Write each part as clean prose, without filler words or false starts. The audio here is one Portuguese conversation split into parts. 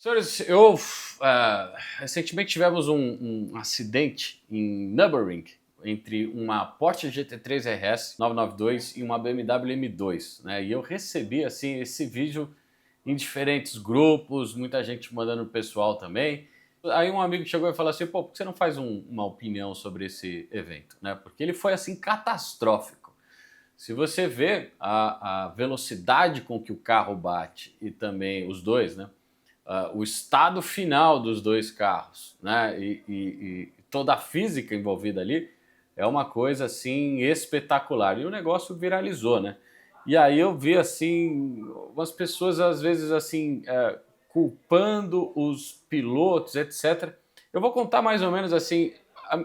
Senhores, recentemente tivemos um acidente em Nürburgring entre uma Porsche GT3 RS 992 e uma BMW M2, né? E eu recebi assim esse vídeo em diferentes grupos, muita gente mandando pro pessoal também. Aí um amigo chegou e falou assim: pô, por que você não faz uma opinião sobre esse evento, né? Porque ele foi assim catastrófico. Se você vê a velocidade com que o carro bate e também os dois, né? O estado final dos dois carros, né? E toda a física envolvida ali é uma coisa assim espetacular. E o negócio viralizou, né? E aí eu vi assim umas pessoas às vezes assim culpando os pilotos, etc. Eu vou contar mais ou menos assim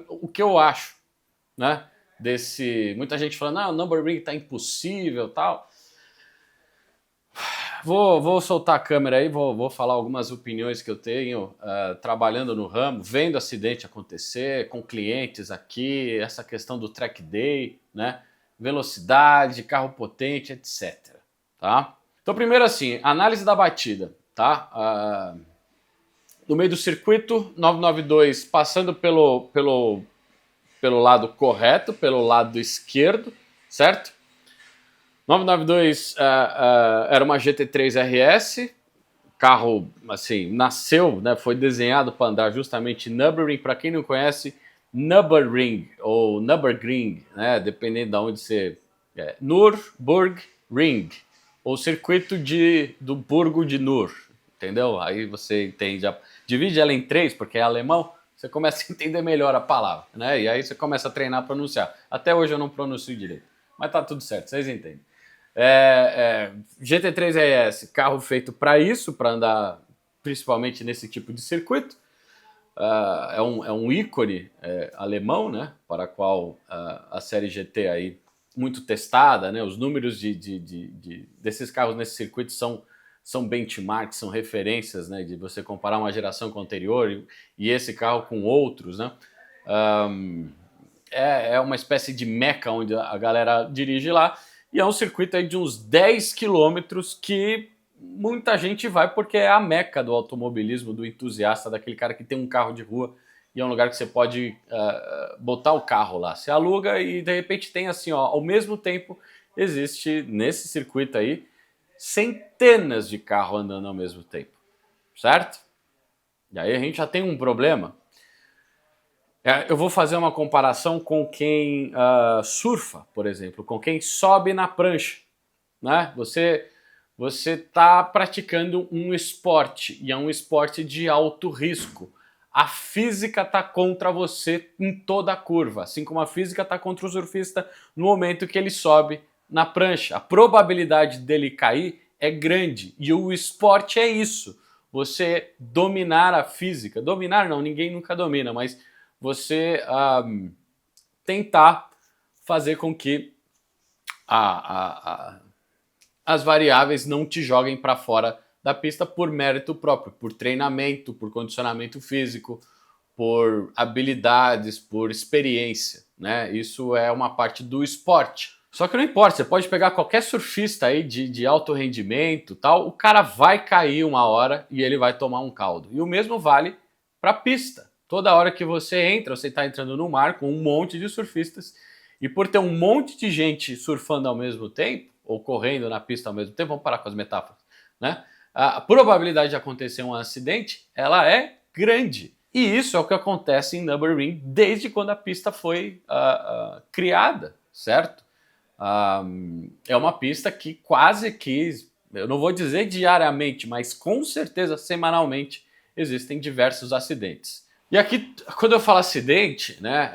o que eu acho, né? Desse muita gente falando, o Nürburgring tá impossível, tal. Vou soltar a câmera aí, vou falar algumas opiniões que eu tenho trabalhando no ramo, vendo acidente acontecer, com clientes aqui, essa questão do track day, né? Velocidade, carro potente, etc. Tá? Então, primeiro assim, análise da batida, tá? No meio do circuito, 992 passando pelo lado correto, pelo lado esquerdo, certo? 992 era uma GT3 RS, carro assim, nasceu, né, foi desenhado para andar justamente em Nürburgring. Para quem não conhece, Nürburgring ou Nürburgring, né, dependendo de onde você Nürburgring, ou circuito do Burgo de Nur, entendeu? Aí você entende, divide ela em três, porque é alemão, você começa a entender melhor a palavra, né? E aí você começa a treinar a pronunciar. Até hoje eu não pronuncio direito, mas tá tudo certo, vocês entendem. GT3 RS, carro feito para isso, para andar principalmente nesse tipo de circuito. É um ícone alemão, né? Para a qual a série GT aí muito testada, né? Os números desses carros nesse circuito são benchmarks, são referências, né? De você comparar uma geração com a anterior e esse carro com outros, né? É uma espécie de meca onde a galera dirige lá. E é um circuito aí de uns 10 quilômetros que muita gente vai porque é a meca do automobilismo, do entusiasta, daquele cara que tem um carro de rua e é um lugar que você pode botar o carro lá. Você aluga e de repente tem assim, ó, ao mesmo tempo existe nesse circuito aí centenas de carros andando ao mesmo tempo, certo? E aí a gente já tem um problema. Eu vou fazer uma comparação com quem surfa, por exemplo, com quem sobe na prancha, né? Você está praticando um esporte e é um esporte de alto risco. A física está contra você em toda a curva, assim como a física está contra o surfista no momento que ele sobe na prancha. A probabilidade dele cair é grande e o esporte é isso. Você dominar a física. Dominar não, ninguém nunca domina, mas você tentar fazer com que as variáveis não te joguem para fora da pista por mérito próprio, por treinamento, por condicionamento físico, por habilidades, por experiência, né? Isso é uma parte do esporte. Só que não importa, você pode pegar qualquer surfista aí de alto rendimento, tal, o cara vai cair uma hora e ele vai tomar um caldo. E o mesmo vale para a pista. Toda hora que você entra, você está entrando no mar com um monte de surfistas e por ter um monte de gente surfando ao mesmo tempo, ou correndo na pista ao mesmo tempo, vamos parar com as metáforas, né? A probabilidade de acontecer um acidente, ela é grande. E isso é o que acontece em Nürburgring desde quando a pista foi criada, certo? É uma pista que quase que, eu não vou dizer diariamente, mas com certeza semanalmente existem diversos acidentes. E aqui, quando eu falo acidente, né,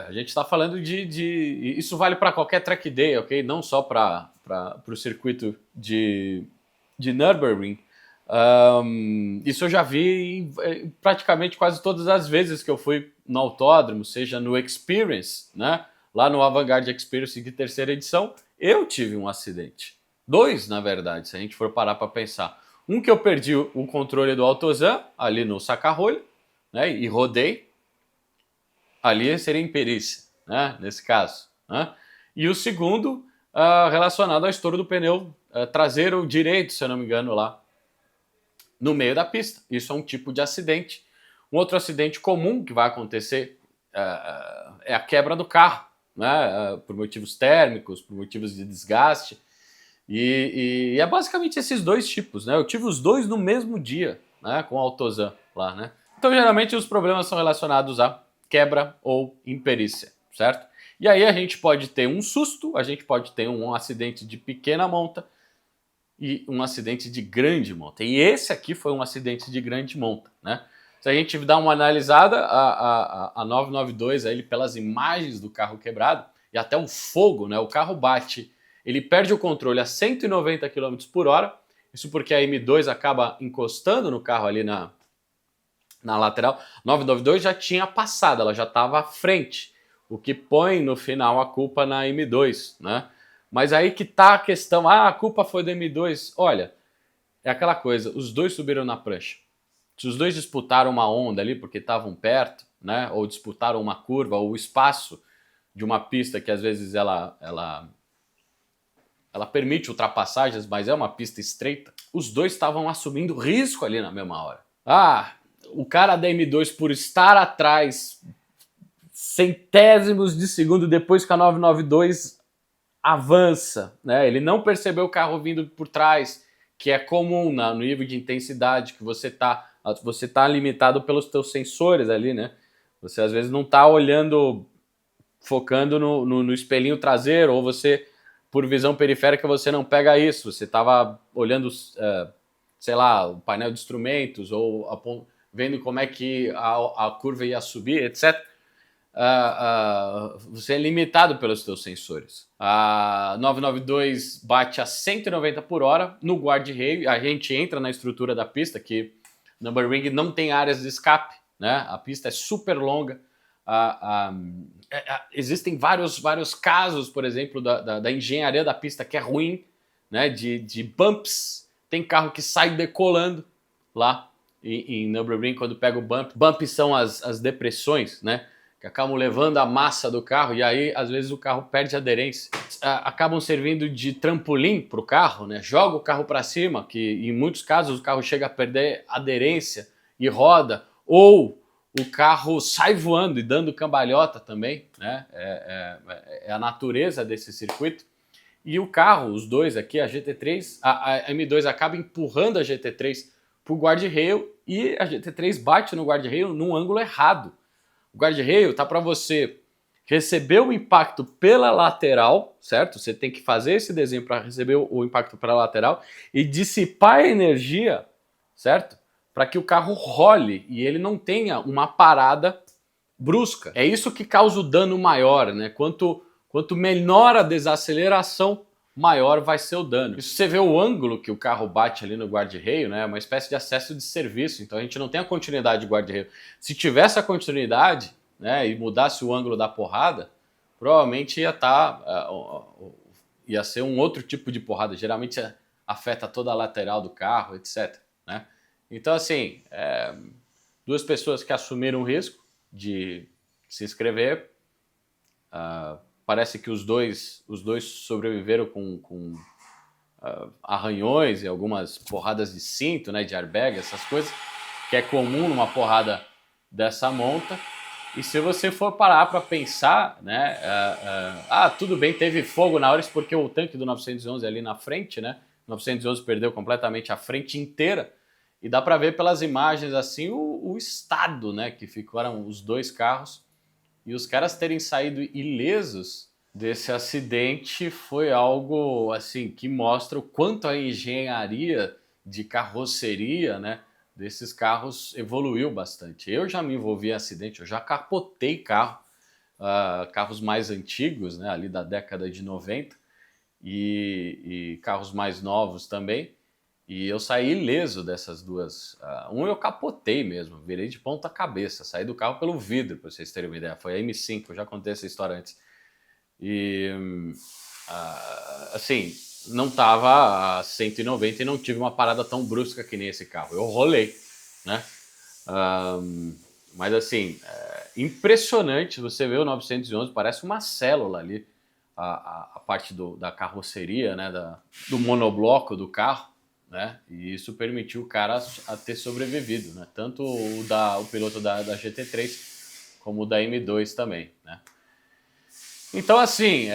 a gente está falando isso vale para qualquer track day, ok? Não só para o circuito de Nürburgring. Isso eu já vi em praticamente quase todas as vezes que eu fui no autódromo, seja no Experience, né? Lá no Avantgarde Experience de terceira edição, eu tive um acidente. Dois, na verdade, se a gente for parar para pensar. Um que eu perdi o controle do Altozan, ali no saca-rolho, né? E rodei. Ali seria imperícia, né? Nesse caso. Né? E o segundo, relacionado ao estouro do pneu traseiro direito, se eu não me engano, lá no meio da pista. Isso é um tipo de acidente. Um outro acidente comum que vai acontecer é a quebra do carro, né? Por motivos térmicos, por motivos de desgaste. E é basicamente esses dois tipos, né? Eu tive os dois no mesmo dia, né? Com a Autosan lá, né? Então, geralmente, os problemas são relacionados a quebra ou imperícia, certo? E aí a gente pode ter um susto, a gente pode ter um acidente de pequena monta e um acidente de grande monta. E esse aqui foi um acidente de grande monta, né? Se a gente dá uma analisada, a 992, aí, pelas imagens do carro quebrado, e até o fogo, né? O carro bate, ele perde o controle a 190 km por hora, isso porque a M2 acaba encostando no carro ali na lateral. 992 já tinha passado, ela já estava à frente, o que põe no final a culpa na M2, né? Mas aí que tá a questão, a culpa foi da M2. Olha, é aquela coisa, os dois subiram na prancha. Se os dois disputaram uma onda ali porque estavam perto, né? Ou disputaram uma curva, ou o espaço de uma pista que às vezes ela permite ultrapassagens, mas é uma pista estreita, os dois estavam assumindo risco ali na mesma hora. O cara da M2, por estar atrás centésimos de segundo depois que a 992 avança, né? Ele não percebeu o carro vindo por trás, que é comum no nível de intensidade que você tá limitado pelos teus sensores ali, né? Você às vezes não tá olhando, focando no espelhinho traseiro, ou você, por visão periférica, você não pega isso. Você estava olhando, sei lá, o painel de instrumentos, ou vendo como é que a curva ia subir, etc. Você é limitado pelos seus sensores. A 992 bate a 190 por hora no guarda-reio. A gente entra na estrutura da pista, que Nürburgring não tem áreas de escape, né? A pista é super longa. Existem vários casos, por exemplo, da engenharia da pista que é ruim, né? De bumps. Tem carro que sai decolando lá em Nürburgring quando pega o bump. Bumps são as depressões, né? Que acabam levando a massa do carro e aí às vezes o carro perde aderência. Acabam servindo de trampolim para o carro, né? Joga o carro para cima, que em muitos casos o carro chega a perder aderência e roda, ou o carro sai voando e dando cambalhota também, né? É a natureza desse circuito. E o carro, os dois aqui, a GT3, a M2 acaba empurrando a GT3 para o guarda-reio e a GT3 bate no guarda-reio num ângulo errado. O guarda-reio tá para você receber o impacto pela lateral, certo? Você tem que fazer esse desenho para receber o impacto pela lateral e dissipar a energia, certo? Para que o carro role e ele não tenha uma parada brusca. É isso que causa o dano maior, né? Quanto menor a desaceleração, maior vai ser o dano. Isso você vê o ângulo que o carro bate ali no guarda-reio, né? É uma espécie de acesso de serviço, então a gente não tem a continuidade de guarda-reio. Se tivesse a continuidade, né, e mudasse o ângulo da porrada, provavelmente ia ser um outro tipo de porrada. Geralmente afeta toda a lateral do carro, etc, né? Então, assim, duas pessoas que assumiram o risco de se inscrever, parece que os dois sobreviveram com arranhões e algumas porradas de cinto, né, de airbag, essas coisas, que é comum numa porrada dessa monta. E se você for parar para pensar, né, tudo bem, teve fogo na hora, isso porque o tanque do 911 ali na frente, né, o 911 perdeu completamente a frente inteira, e dá para ver pelas imagens assim o estado, né, que ficaram os dois carros. E os caras terem saído ilesos desse acidente foi algo assim que mostra o quanto a engenharia de carroceria, né, desses carros evoluiu bastante. Eu já me envolvi em acidente, eu já capotei carros mais antigos, né, ali da década de 90, e carros mais novos também. E eu saí ileso dessas duas. Um eu capotei mesmo, virei de ponta cabeça, saí do carro pelo vidro, para vocês terem uma ideia. Foi a M5, eu já contei essa história antes. E, assim, não tava a 190 e não tive uma parada tão brusca que nem esse carro. Eu rolei, né? Mas, assim, impressionante. Você vê o 911, parece uma célula ali, a parte da carroceria, né? Do monobloco do carro. né? E isso permitiu o cara a ter sobrevivido, né? Tanto o piloto da GT3 como o da M2 também, né? Então, assim,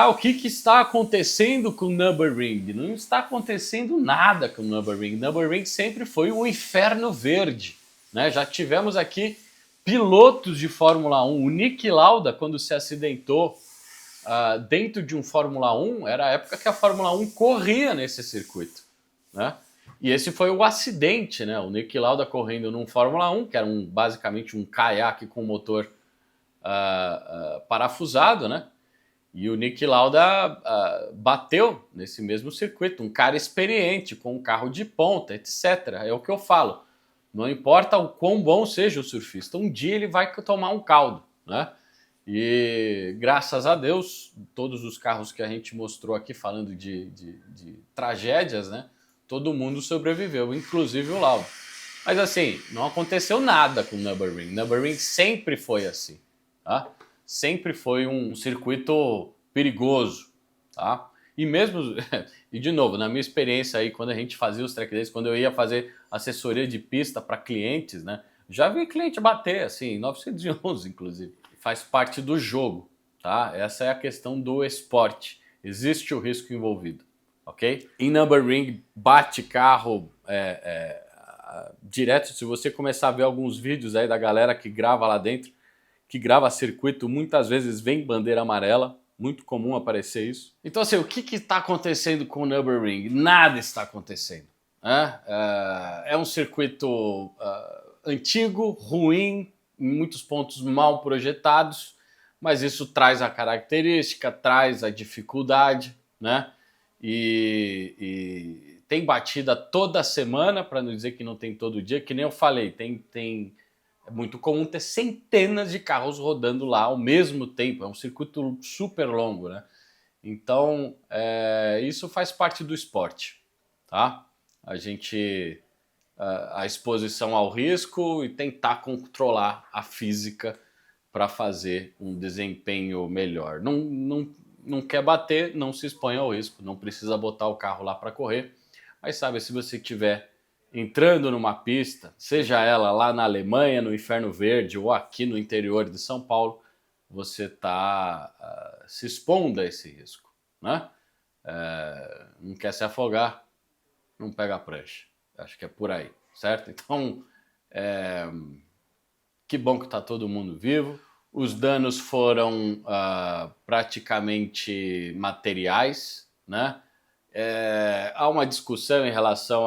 o que está acontecendo com o Nürburgring? Não está acontecendo nada com o Nürburgring. Nürburgring sempre foi um inferno verde, né? Já tivemos aqui pilotos de Fórmula 1. O Niki Lauda, quando se acidentou dentro de um Fórmula 1, era a época que a Fórmula 1 corria nesse circuito, né? E esse foi o acidente, né? O Niki Lauda correndo num Fórmula 1, que era basicamente um caiaque com motor parafusado, né? E o Niki Lauda bateu nesse mesmo circuito, um cara experiente, com um carro de ponta, etc. É o que eu falo. Não importa o quão bom seja o surfista, um dia ele vai tomar um caldo, né? E graças a Deus, todos os carros que a gente mostrou aqui falando de tragédias, né? Todo mundo sobreviveu, inclusive o Lauda. Mas assim, não aconteceu nada com o Nürburgring. Nürburgring sempre foi assim, tá? Sempre foi um circuito perigoso, tá? E mesmo, e de novo, na minha experiência aí, quando a gente fazia os track days, quando eu ia fazer assessoria de pista para clientes, né? Já vi cliente bater, assim, 911 inclusive. Faz parte do jogo, tá? Essa é a questão do esporte. Existe o risco envolvido, ok? Em Nürburgring, bate carro direto. Se você começar a ver alguns vídeos aí da galera que grava lá dentro, que grava circuito, muitas vezes vem bandeira amarela, muito comum aparecer isso. Então assim, o que está acontecendo com o Nürburgring? Nada está acontecendo. Né? É um circuito antigo, ruim, em muitos pontos mal projetados, mas isso traz a característica, traz a dificuldade, né? E tem batida toda semana, para não dizer que não tem todo dia, que nem eu falei, é muito comum ter centenas de carros rodando lá ao mesmo tempo. É um circuito super longo, né? Então, isso faz parte do esporte, tá? A exposição ao risco e tentar controlar a física para fazer um desempenho melhor. Não quer bater, não se expõe ao risco, não precisa botar o carro lá para correr. Mas sabe, se você estiver entrando numa pista, seja ela lá na Alemanha, no Inferno Verde, ou aqui no interior de São Paulo, você está se expondo a esse risco, né? Não quer se afogar, não pega a prancha. Acho que é por aí, certo? Então, que bom que está todo mundo vivo. Os danos foram praticamente materiais, né? Há uma discussão em relação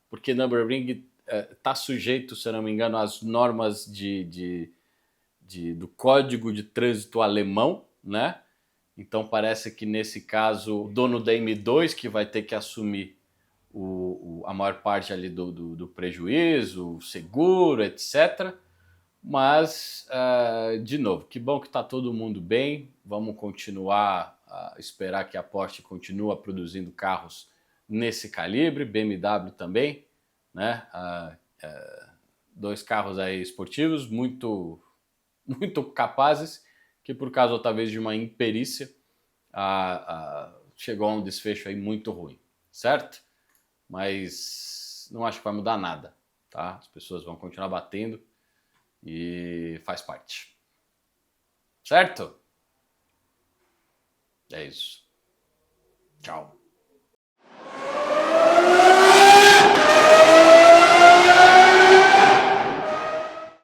porque Nürburgring está sujeito, se eu não me engano, às normas do Código de Trânsito alemão, né? Então parece que nesse caso o dono da M2 que vai ter que assumir a maior parte ali do prejuízo, seguro, etc. Mas, de novo, que bom que está todo mundo bem. Vamos continuar a esperar que a Porsche continue produzindo carros nesse calibre, BMW também, né? Dois carros aí esportivos muito, muito capazes, que por causa talvez de uma imperícia chegou a um desfecho aí muito ruim, certo? Mas não acho que vai mudar nada, tá? As pessoas vão continuar batendo e faz parte. Certo? É isso. Tchau.